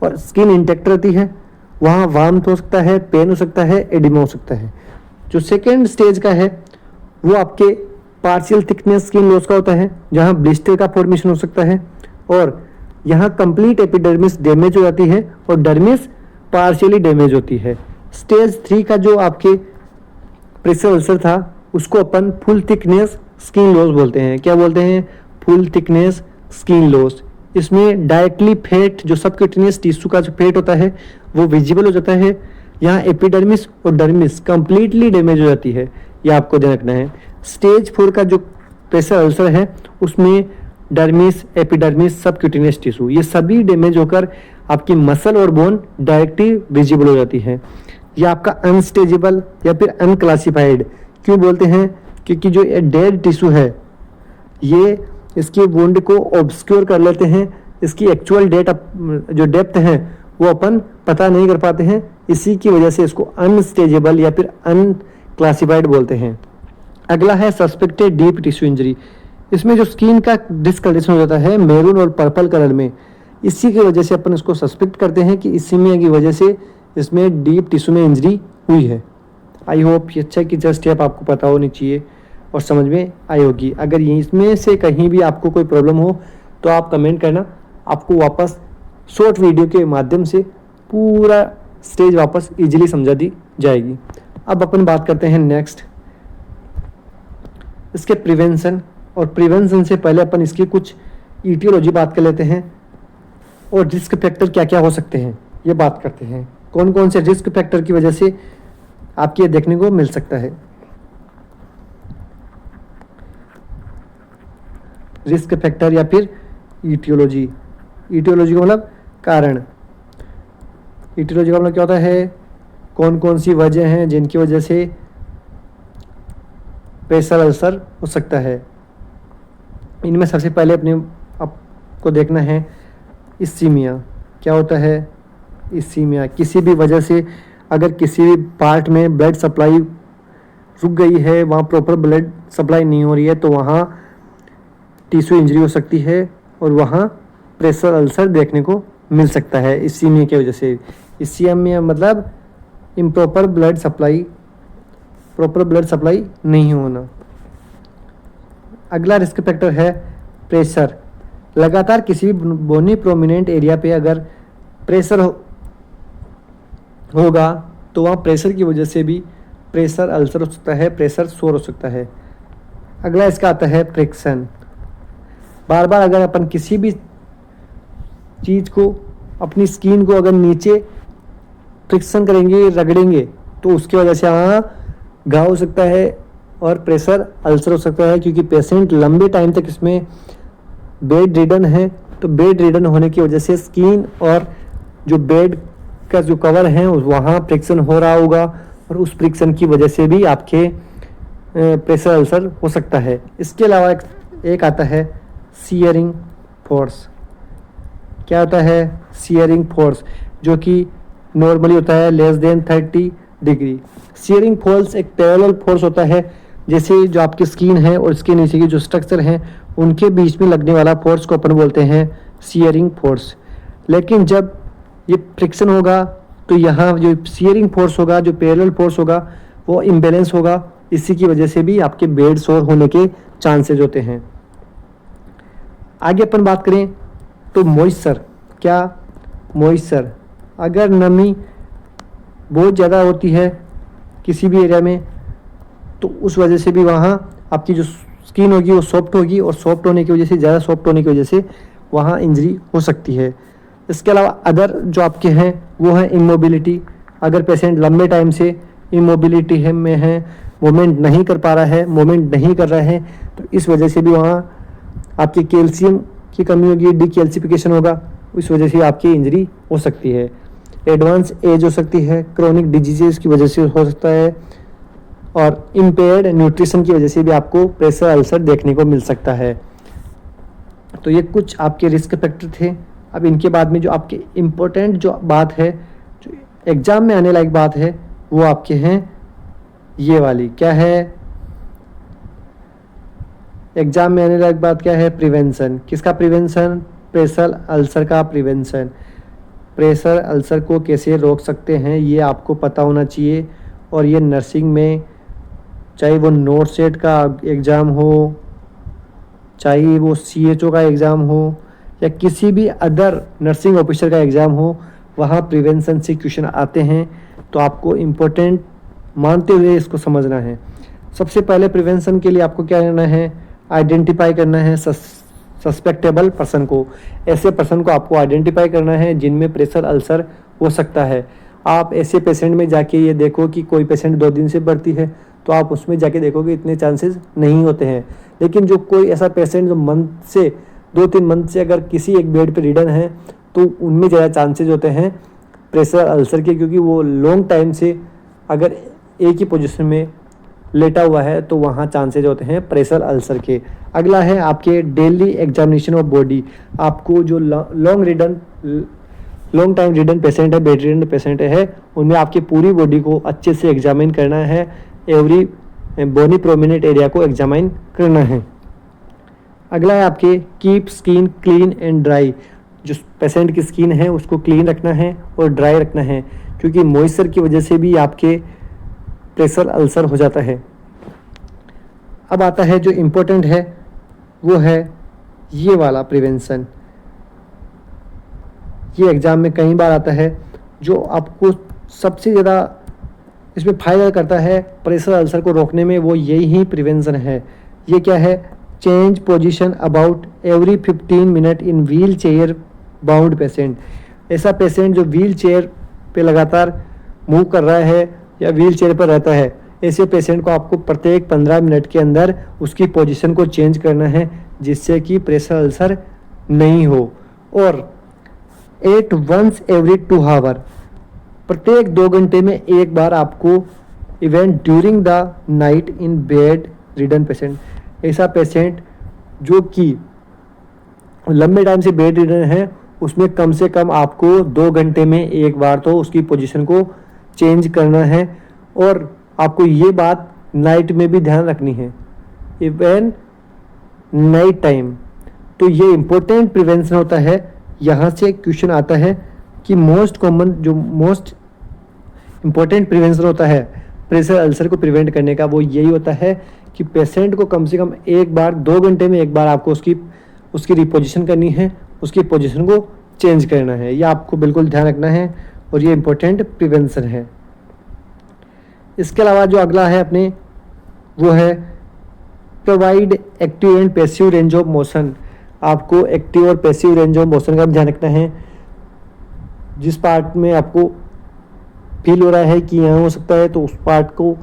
और स्किन इंटैक्ट रहती है, वहाँ वार्मथ हो सकता है, पेन हो सकता है, एडिमा हो सकता है। जो सेकेंड स्टेज का है वो आपके पार्शियल थिकनेस स्किन लॉस का होता है, जहाँ ब्लिस्टर का फॉर्मेशन हो सकता है और यहाँ कंप्लीट एपिडर्मिस डैमेज हो जाती है और डर्मिस पार्शियली डैमेज होती है। स्टेज 3 का जो आपके प्रेशर अल्सर था उसको अपन फुल थिकनेस स्किन लॉस बोलते हैं। क्या बोलते हैं? Full thickness skin loss. इसमें डायरेक्टली फैट, जो सबक्यूटेनियस टिश्यू का जो फैट होता है वो विजिबल हो जाता है, यहाँ एपिडर्मिस और डर्मिस कंप्लीटली डैमेज हो जाती है, ये आपको ध्यान रखना है। स्टेज 4 का जो प्रेशर अल्सर है उसमें डर्मिस, एपिडर्मिस, सबक्यूटेनियस टिश्यू ये सभी डैमेज होकर आपकी मसल और बोन डायरेक्टली विजिबल हो जाती है। ये आपका अनस्टेजेबल या फिर अनक्लासिफाइड क्यों बोलते हैं? क्योंकि जो डेड टिश्यू है ये इसकी वुंड को ऑब्सक्योर कर लेते हैं, इसकी एक्चुअल जो डेप्थ है वो अपन पता नहीं कर पाते हैं, इसी की वजह से इसको अनस्टेजेबल या फिर अनक्लासिफाइड बोलते हैं। अगला है सस्पेक्टेड डीप टिश्यू इंजरी। इसमें जो स्किन का डिस्कलरेशन हो जाता है मैरून और पर्पल कलर में, इसी की वजह से अपन इसको सस्पेक्ट करते हैं कि इसीमिया की वजह से इसमें डीप टिश्यू में इंजरी हुई है। आई होप ये अच्छा कि जस्ट स्टेप आपको पता होनी चाहिए और समझ में आई होगी। अगर इसमें से कहीं भी आपको कोई प्रॉब्लम हो तो आप कमेंट करना, आपको वापस शॉर्ट वीडियो के माध्यम से पूरा स्टेज वापस इजीली समझा दी जाएगी। अब अपन बात करते हैं नेक्स्ट इसके प्रिवेंशन, और प्रिवेंशन से पहले अपन इसकी कुछ ईटियोलॉजी बात कर लेते हैं और रिस्क फैक्टर क्या क्या हो सकते हैं ये बात करते हैं। कौन कौन से रिस्क फैक्टर की वजह से आपको ये देखने को मिल सकता है। रिस्क फैक्टर या फिर ईटियोलॉजी। ईटियोलॉजी का मतलब कारण। ईटियोलॉजी का मतलब क्या होता है? कौन कौन सी वजह हैं जिनकी वजह से प्रेशर अल्सर हो सकता है। इनमें सबसे पहले अपने आपको देखना है इस्कीमिया। क्या होता है इस्कीमिया? किसी भी वजह से अगर किसी भी पार्ट में ब्लड सप्लाई रुक गई है, वहाँ प्रॉपर ब्लड सप्लाई नहीं हो रही है, तो वहाँ टिश्यू इंजरी हो सकती है और वहाँ प्रेशर अल्सर देखने को मिल सकता है इस्कीमिया की वजह से। इस्कीमिया मतलब improper blood supply, proper blood supply नहीं होना। अगला रिस्क फैक्टर है प्रेशर। लगातार किसी भी बोनी प्रोमिनेंट एरिया पे अगर प्रेशर होगा तो वहाँ प्रेशर की वजह से भी प्रेशर अल्सर हो सकता है, प्रेशर सोर हो सकता है। अगला इसका आता है फ्रिक्शन। बार बार अगर अपन किसी भी चीज़ को, अपनी स्किन को अगर नीचे फ्रिक्शन करेंगे, रगड़ेंगे, तो उसकी वजह से वहाँ घाव हो सकता है और प्रेशर अल्सर हो सकता है, क्योंकि पेशेंट लंबे टाइम तक इसमें बेड रिडन है। तो बेड रिडन होने की वजह से स्किन और जो बेड का जो कवर है वहाँ फ्रिक्शन हो रहा होगा और उस फ्रिक्शन की वजह से भी आपके प्रेशर अल्सर हो सकता है। इसके अलावा एक आता है सीयरिंग फोर्स। क्या होता है सीयरिंग फोर्स? जो कि नॉर्मली होता है less than 30 degree. Shearing force एक पैरेलल फोर्स होता है, जैसे जो आपकी स्किन है और इसके नीचे की जो स्ट्रक्चर है उनके बीच में लगने वाला फोर्स को अपन बोलते हैं सीयरिंग फोर्स। लेकिन जब ये फ्रिक्शन होगा तो यहाँ जो सीयरिंग फोर्स होगा, जो पैरेलल फोर्स होगा, वो इम्बैलेंस होगा, इसी की वजह से भी आपके बेड सोर होने के चांसेज होते हैं। आगे अपन बात करें तो मॉइस्चर। क्या मॉइस्चर? अगर नमी बहुत ज़्यादा होती है किसी भी एरिया में तो उस वजह से भी वहाँ आपकी जो स्किन होगी वो सॉफ्ट होगी और सॉफ्ट होने की वजह से, ज़्यादा सॉफ्ट होने की वजह से वहाँ इंजरी हो सकती है। इसके अलावा अदर जो आपके हैं वो है इमोबिलिटी। अगर पेशेंट लंबे टाइम से इमोबिलिटी में है, मूवमेंट नहीं कर पा रहा है, मूवमेंट नहीं कर रहा है, तो इस वजह से भी वहाँ आपकी कैल्शियम की कमी होगी, डीकैल्सिफिकेशन होगा, इस वजह से आपकी इंजरी हो सकती है। एडवांस एज हो सकती है, क्रोनिक डिजीजेस की वजह से हो सकता है, और इम्पेयर्ड न्यूट्रिशन की वजह से भी आपको प्रेशर अल्सर देखने को मिल सकता है। तो ये कुछ आपके रिस्क फैक्टर थे। अब इनके बाद में जो आपके इम्पोर्टेंट जो बात है, जो एग्ज़ाम में आने लायक बात है, वो आपके हैं ये वाली। क्या है एग्ज़ाम में आने लायक बात? क्या है? प्रिवेंशन। किसका प्रिवेंशन? प्रेशर अल्सर का प्रिवेंशन। प्रेशर अल्सर को कैसे रोक सकते हैं ये आपको पता होना चाहिए। और ये नर्सिंग में, चाहे वो नोट सेट का एग्ज़ाम हो, चाहे वो CHO का एग्ज़ाम हो, या किसी भी अदर नर्सिंग ऑफिसर का एग्ज़ाम हो, वहाँ प्रिवेंशन से क्वेश्चन आते हैं। तो आपको इम्पोर्टेंट मानते हुए इसको समझना है। सबसे पहले प्रिवेंशन के लिए आपको क्या करना है? आइडेंटिफाई करना है सस्पेक्टेबल पर्सन को। ऐसे पर्सन को आपको आइडेंटिफाई करना है जिनमें प्रेशर अल्सर हो सकता है। आप ऐसे पेशेंट में जाके ये देखो कि कोई पेशेंट 2 दिन से भर्ती है, तो आप उसमें जाके देखोगे इतने चांसेस नहीं होते हैं। लेकिन जो कोई ऐसा पेशेंट जो मंथ से 2-3 मंथ से अगर किसी एक बेड पर रिडन है, तो उनमें ज़्यादा चांसेस होते हैं प्रेशर अल्सर के, क्योंकि वो लॉन्ग टाइम से अगर एक ही पोजीशन में लेटा हुआ है तो वहाँ चांसेज होते हैं प्रेशर अल्सर के। अगला है आपके डेली एग्जामिनेशन ऑफ बॉडी। आपको जो लॉन्ग टाइम रिडन पेशेंट है, बेड रिडन पेशेंट है, उनमें आपकी पूरी बॉडी को अच्छे से एग्जामिन करना है। एवरी बोनी प्रोमिनेंट एरिया को एग्जामिन करना है। अगला है आपके keep skin clean and dry. जो पेशेंट की स्किन है उसको क्लीन रखना है और ड्राई रखना है, क्योंकि मॉइस्चर की वजह से भी आपके प्रेशर अल्सर हो जाता है। अब आता है जो इम्पोर्टेंट है, वो है ये वाला प्रिवेंशन। ये एग्ज़ाम में कई बार आता है। जो आपको सबसे ज़्यादा इसमें फ़ायदा करता है प्रेशर अल्सर को रोकने में, वो यही ही प्रिवेंशन है। ये क्या है? Change position about every 15 minute in wheel chair bound patient. ऐसा पेशेंट जो व्हील चेयर पे लगातार मूव कर रहा है या व्हील चेयर पर रहता है, ऐसे पेशेंट को आपको प्रत्येक 15 मिनट के अंदर उसकी पोजीशन को चेंज करना है, जिससे कि प्रेशर अल्सर नहीं हो। और एट वंस एवरी 2 आवर, प्रत्येक 2 घंटे में एक बार आपको event during the night in bed ridden patient. ऐसा पेशेंट जो कि लंबे टाइम से बेड रिडन है, उसमें कम से कम आपको 2 घंटे में एक बार तो उसकी पोजीशन को चेंज करना है। और आपको ये बात नाइट में भी ध्यान रखनी है, इवन नाइट टाइम। तो ये इम्पोर्टेंट प्रिवेंशन होता है। यहाँ से क्वेश्चन आता है कि मोस्ट कॉमन जो मोस्ट इम्पोर्टेंट प्रिवेंशन होता है प्रेशर अल्सर को प्रिवेंट करने का, वो यही होता है कि पेशेंट को कम से कम एक बार 2 घंटे में एक बार आपको उसकी रिपोजिशन करनी है, उसकी पोजीशन को चेंज करना है। यह आपको बिल्कुल ध्यान रखना है और ये इम्पोर्टेंट प्रिवेंशन है। इसके अलावा जो अगला है अपने, वो है provide active and passive range of motion. आपको एक्टिव और पैसिव रेंज ऑफ मोशन का ध्यान रखना है। जिस पार्ट में आपको फील हो रहा है कि यहाँ हो सकता है, तो उस पार्ट को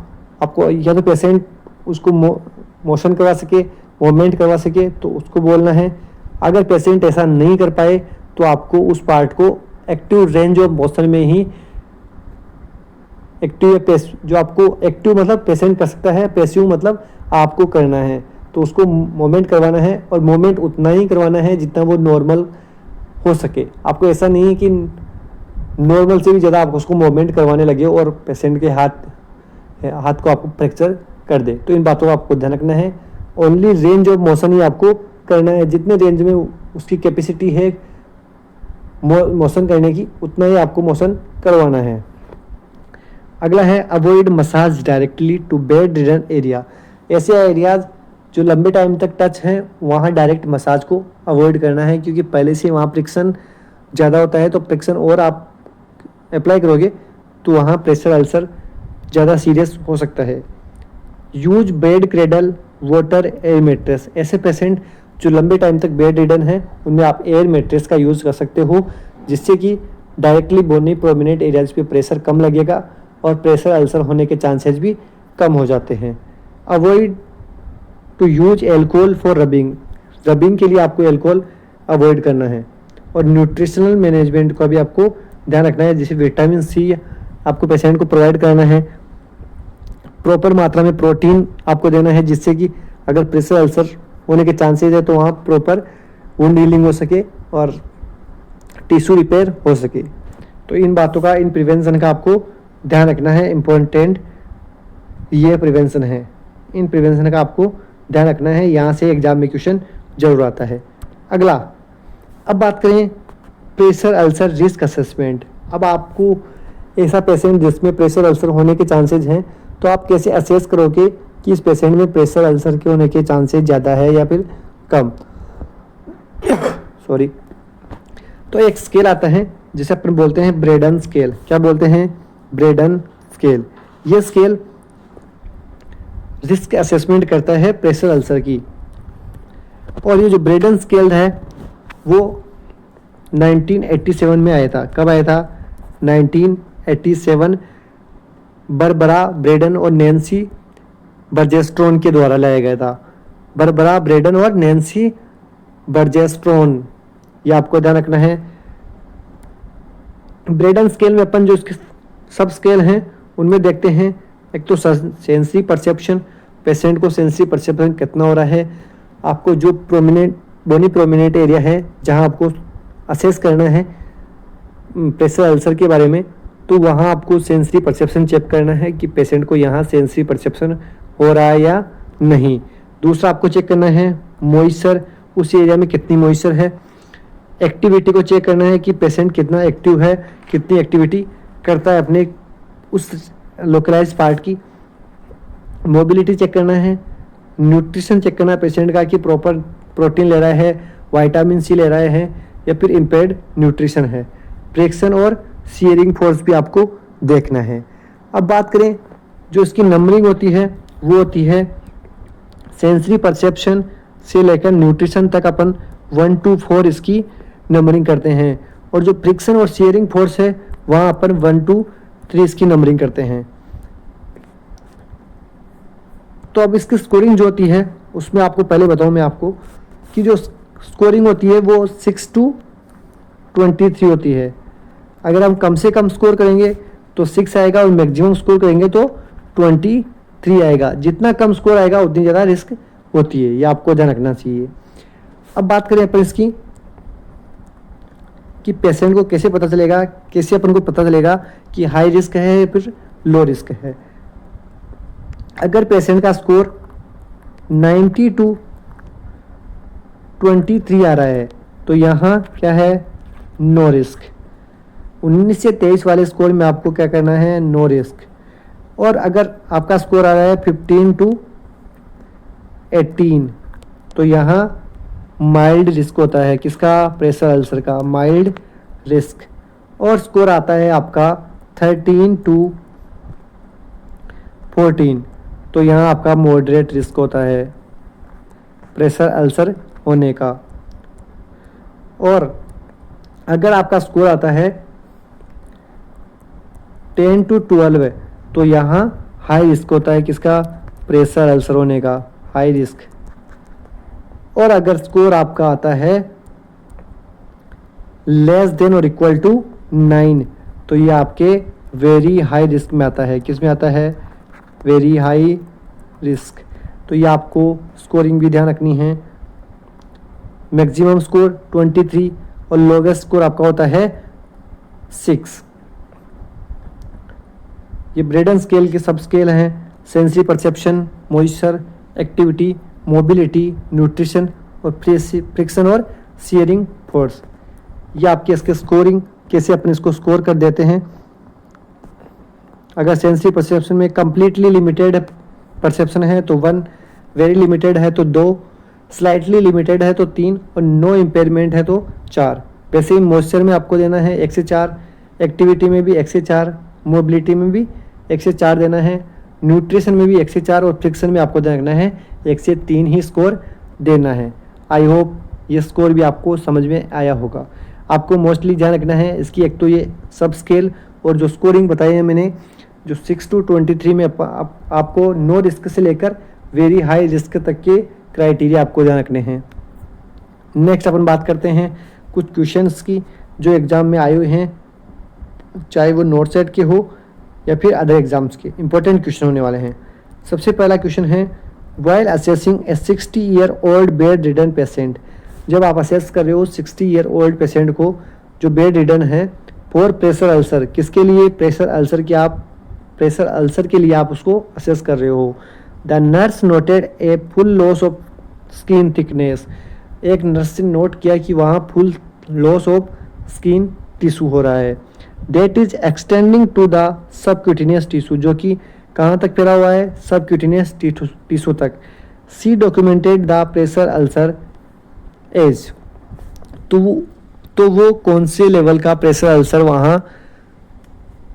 आपको या तो पेशेंट उसको मोशन करवा सके, मूवमेंट करवा सके, तो उसको बोलना है। अगर पेशेंट ऐसा नहीं कर पाए तो आपको उस पार्ट को एक्टिव रेंज ऑफ मोशन में ही जो आपको एक्टिव मतलब पेशेंट कर सकता है, पैसिव मतलब आपको करना है, तो उसको मूवमेंट करवाना है और मूवमेंट उतना ही करवाना है जितना वो नॉर्मल हो सके। आपको ऐसा नहीं है कि नॉर्मल से भी ज़्यादा आप उसको मूवमेंट करवाने लगे और पेशेंट के हाथ को आपको फ्रैक्चर कर दे। तो इन बातों को आपको ध्यान रखना है। ओनली रेंज ऑफ मोशन ही आपको करना है, जितने रेंज में उसकी कैपेसिटी है मोशन करने की, उतना ही आपको मोशन करवाना है। अगला है avoid massage directly to bedridden area. ऐसे एरियाज जो लंबे टाइम तक टच हैं, वहाँ डायरेक्ट मसाज को अवॉइड करना है, क्योंकि पहले से वहाँ फ्रिक्शन ज़्यादा होता है। तो फ्रिक्शन और आप अप्लाई करोगे तो वहाँ प्रेशर अल्सर ज़्यादा सीरियस हो सकता है। Use bed cradle water air mattress. ऐसे पेशेंट जो लंबे टाइम तक बेड रिडन है, उनमें आप एयर मेट्रेस का यूज़ कर सकते हो, जिससे कि डायरेक्टली बोनी प्रोमिनेंट एरियाज पे प्रेशर कम लगेगा और प्रेशर अल्सर होने के चांसेस भी कम हो जाते हैं। Avoid to use alcohol for rubbing. Rubbing के लिए आपको एल्कोहल अवॉइड करना है। और न्यूट्रिशनल मैनेजमेंट का भी आपको ध्यान रखना है। जैसे विटामिन सी आपको पेशेंट को प्रोवाइड करना है, प्रॉपर मात्रा में प्रोटीन आपको देना है, जिससे कि अगर प्रेशर अल्सर होने के चांसेस है तो वहाँ प्रॉपर वुंड हीलिंग हो सके और टिश्यू रिपेयर हो सके। तो इन बातों का, इन प्रिवेंशन का आपको ध्यान रखना है। इम्पोर्टेंट ये प्रिवेंशन है, इन प्रिवेंशन का आपको ध्यान रखना है। यहाँ से एग्जाम में क्वेश्चन जरूर आता है। अगला, अब बात करें प्रेशर अल्सर रिस्क असेसमेंट। अब आपको ऐसा पेशेंट जिसमें प्रेशर अल्सर होने के चांसेज हैं, तो आप कैसे असेस करोगे कि इस पेशेंट में प्रेशर अल्सर के होने के चांसेस ज़्यादा है या फिर कम। सॉरी। तो एक स्केल आता है जिसे अपन बोलते हैं ब्रेडन स्केल। क्या बोलते हैं? Brydon scale. ये स्केल रिस्क असेसमेंट करता है प्रेशर अल्सर की। और ये जो ब्रेडन स्केल है वो 1987 में आया था। कब आया था? 1987 बरबरा ब्रेडन और नैन्सी बर्जेस्ट्रोन के द्वारा लाया गया था। बरबरा ब्रेडन और नैन्सी बर्जेस्ट्रोन, ये आपको ध्यान रखना है। ब्रेडन स्केल में अपन जो इसके सब स्केल हैं उनमें देखते हैं, एक तो सेंसरी परसेप्शन, पेशेंट को सेंसरी परसेप्शन कितना हो रहा है। आपको जो प्रोमिनेंट बोनी प्रोमिनेंट एरिया है जहां आपको असेस करना है प्रेशर अल्सर के बारे में, तो वहां आपको सेंसरी परसेप्शन चेक करना है कि पेशेंट को यहाँ सेंसरी परसेप्शन हो रहा है या नहीं। दूसरा आपको चेक करना है मॉइस्चर, उस एरिया में कितनी मॉइस्चर है। एक्टिविटी को चेक करना है कि पेशेंट कितना एक्टिव है, कितनी एक्टिविटी करता है अपने उस लोकलाइज पार्ट की। मोबिलिटी चेक करना है। न्यूट्रिशन चेक करना है पेशेंट का कि प्रॉपर प्रोटीन ले रहा है, विटामिन सी ले रहा है या फिर इम्पेयर्ड न्यूट्रिशन है। फ्रिक्शन और शियरिंग फोर्स भी आपको देखना है। अब बात करें जो इसकी नंबरिंग होती है वो होती है सेंसरी परसेप्शन से लेकर न्यूट्रिशन तक अपन 1 to 4 इसकी नंबरिंग करते हैं। और जो फ्रिक्शन और शियरिंग फोर्स है वहाँ अपन 1 to 3 इसकी नंबरिंग करते हैं। तो अब इसकी स्कोरिंग जो होती है उसमें आपको पहले बताऊं मैं आपको कि जो स्कोरिंग होती है वो 6 to 23 होती है। अगर हम कम से कम स्कोर करेंगे तो 6 आएगा और मैक्सिमम स्कोर करेंगे तो 23 आएगा। जितना कम स्कोर आएगा उतनी ज़्यादा रिस्क होती है, ये आपको ध्यान रखना चाहिए। अब बात करें अपन इसकी कि पेशेंट को कैसे पता चलेगा, कैसे अपन को पता चलेगा कि हाई रिस्क है या फिर लो रिस्क है। अगर पेशेंट का स्कोर 90 to 23 आ रहा है तो यहाँ क्या है? No risk. 19 से 23 वाले स्कोर में आपको क्या करना है? No risk. और अगर आपका स्कोर आ रहा है 15 to 18 तो यहाँ माइल्ड रिस्क होता है। किसका? प्रेशर अल्सर का माइल्ड रिस्क। और स्कोर आता है आपका 13 to 14 तो यहाँ आपका मॉडरेट रिस्क होता है प्रेशर अल्सर होने का। और अगर आपका स्कोर आता है 10 to 12 तो यहाँ हाई रिस्क होता है। किसका? प्रेशर अल्सर होने का, हाई रिस्क। और अगर स्कोर आपका आता है लेस देन और इक्वल टू 9 तो ये आपके वेरी हाई रिस्क में आता है। किस में आता है? Very high risk. तो ये आपको स्कोरिंग भी ध्यान रखनी है। मैक्सिमम स्कोर 23 और लोवेस्ट स्कोर आपका होता है 6। ये ब्रेडन स्केल के सब स्केल हैं। Sensory perception, moisture, activity, mobility, nutrition और फ्रिक्शन और शियरिंग फोर्स। ये आपके इसके स्कोरिंग कैसे अपने इसको स्कोर कर देते हैं। अगर सेंसरी परसेप्शन में कंप्लीटली लिमिटेड परसेप्शन है तो 1, वेरी लिमिटेड है तो 2, स्लाइटली लिमिटेड है तो 3 और नो इम्पेयरमेंट है तो 4। वैसे ही मॉइस्चर में आपको देना है 1 से 4, एक्टिविटी में भी 1 से 4, मोबिलिटी में भी 1 से 4 देना है, न्यूट्रिशन में भी 1 से 4 और फ्रिक्शन में आपको देखना है 1 से 3 ही स्कोर देना है। आई होप ये स्कोर भी आपको समझ में आया होगा। आपको मोस्टली ध्यान रखना है इसकी, एक तो ये सब स्केल और जो स्कोरिंग बताई है मैंने, जो 6 to 23 में आपको नो रिस्क से लेकर वेरी हाई रिस्क तक के क्राइटेरिया आपको ध्यान रखने हैं। नेक्स्ट अपन बात करते हैं कुछ क्वेश्चंस की जो एग्ज़ाम में आए हुए हैं चाहे वो नोट सेट के हो या फिर अदर एग्जाम्स के इंपॉर्टेंट क्वेश्चन होने वाले हैं। सबसे पहला क्वेश्चन है, वाइल असेसिंग ए 60-year-old बेड रिडन पेशेंट, जब आप असेस कर रहे हो 60-year-old पेशेंट को जो बेड रिडन है फॉर प्रेशर अल्सर, किसके लिए? प्रेशर अल्सर के लिए आप उसको असेस कर रहे हो। The nurse noted a full loss of skin thickness, एक नर्स ने नोट किया कि वहाँ full loss of skin tissue हो रहा है। That is extending to the subcutaneous tissue, जो कि कहाँ तक फैला हुआ है? सबक्यूटेनियस टिश्यू तक। See documented the pressure ulcer as, तो वो कौन से लेवल का प्रेशर अल्सर वहाँ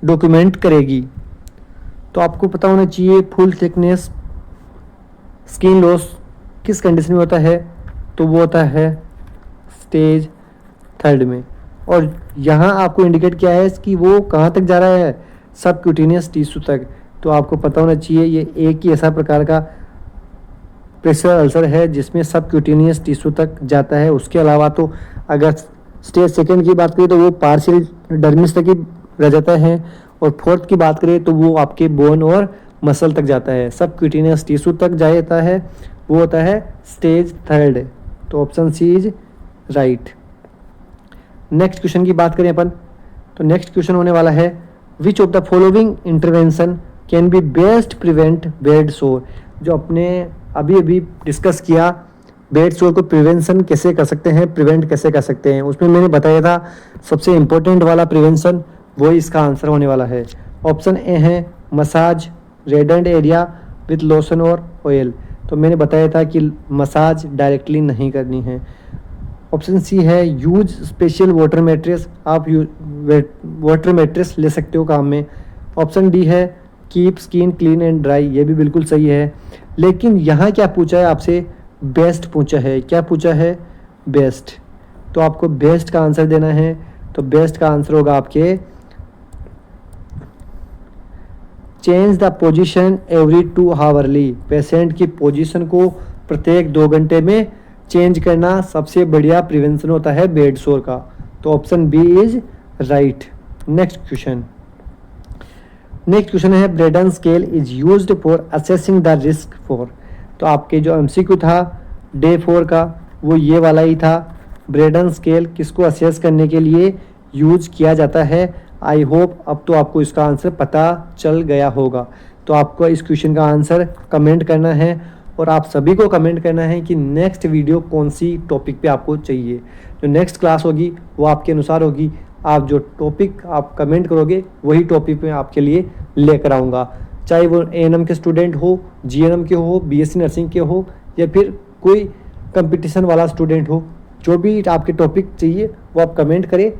डॉक्यूमेंट करेगी? तो आपको पता होना चाहिए फुल थिकनेस स्किन लॉस किस कंडीशन में होता है, तो वो होता है स्टेज 3 में। और यहाँ आपको इंडिकेट किया है कि वो कहाँ तक जा रहा है? सबक्यूटेनियस टिश्यू तक। तो आपको पता होना चाहिए ये एक ही ऐसा प्रकार का प्रेशर अल्सर है जिसमें सबक्यूटेनियस टिश्यू तक जाता है। उसके अलावा तो अगर स्टेज 2 की बात करें तो वो पार्शियल डर्मिस तक ही रह जाता है, और 4th की बात करें तो वो आपके बोन और मसल तक जाता है। सबक्यूटेनियस टिश्यू तक जाता है, वो होता है स्टेज 3। तो option C is right. Next question की बात करें अपन, तो नेक्स्ट क्वेश्चन होने वाला है, which of the following intervention can be best prevent bed सोर, जो अपने अभी डिस्कस किया बेड सोर को प्रिवेंशन कैसे कर सकते हैं, प्रिवेंट कैसे कर सकते हैं, उसमें मैंने बताया था सबसे इंपॉर्टेंट वाला प्रिवेंशन वही इसका आंसर होने वाला है। ऑप्शन ए है massage radiant area with lotion और ऑयल, तो मैंने बताया था कि मसाज डायरेक्टली नहीं करनी है। ऑप्शन सी है यूज स्पेशल वाटर मैट्रेस, आप वाटर मैट्रेस ले सकते हो काम में। ऑप्शन डी है keep skin clean and dry, ये भी बिल्कुल सही है। लेकिन यहाँ क्या पूछा है आपसे? बेस्ट पूछा है। क्या पूछा है? बेस्ट। तो आपको बेस्ट का आंसर देना है, तो बेस्ट का आंसर होगा आपके change the position every 2 hourly, patient की पोजीशन को प्रत्येक 2 घंटे में चेंज करना सबसे बढ़िया प्रिवेंशन होता है बेड सोर का। तो option B is right. Next question है, Braden scale is used for assessing the risk for, तो आपके जो एमसीक्यू था डे 4 का वो ये वाला ही था। ब्रेडन स्केल किसको असेस करने के लिए यूज किया जाता है? आई होप अब तो आपको इसका आंसर पता चल गया होगा। तो आपको इस क्वेश्चन का आंसर कमेंट करना है, और आप सभी को कमेंट करना है कि नेक्स्ट वीडियो कौन सी टॉपिक पे आपको चाहिए। जो नेक्स्ट क्लास होगी वो आपके अनुसार होगी, आप जो टॉपिक आप कमेंट करोगे वही टॉपिक मैं आपके लिए लेकर आऊँगा, चाहे वो एएनएम के स्टूडेंट हो, जीएनएम के हो, बीएससी नर्सिंग के हो, या फिर कोई कंपटीशन वाला स्टूडेंट हो। जो भी आपके टॉपिक चाहिए वो आप कमेंट करें,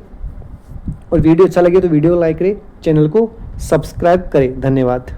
और वीडियो अच्छा लगे तो वीडियो को लाइक करें, चैनल को सब्सक्राइब करें। धन्यवाद।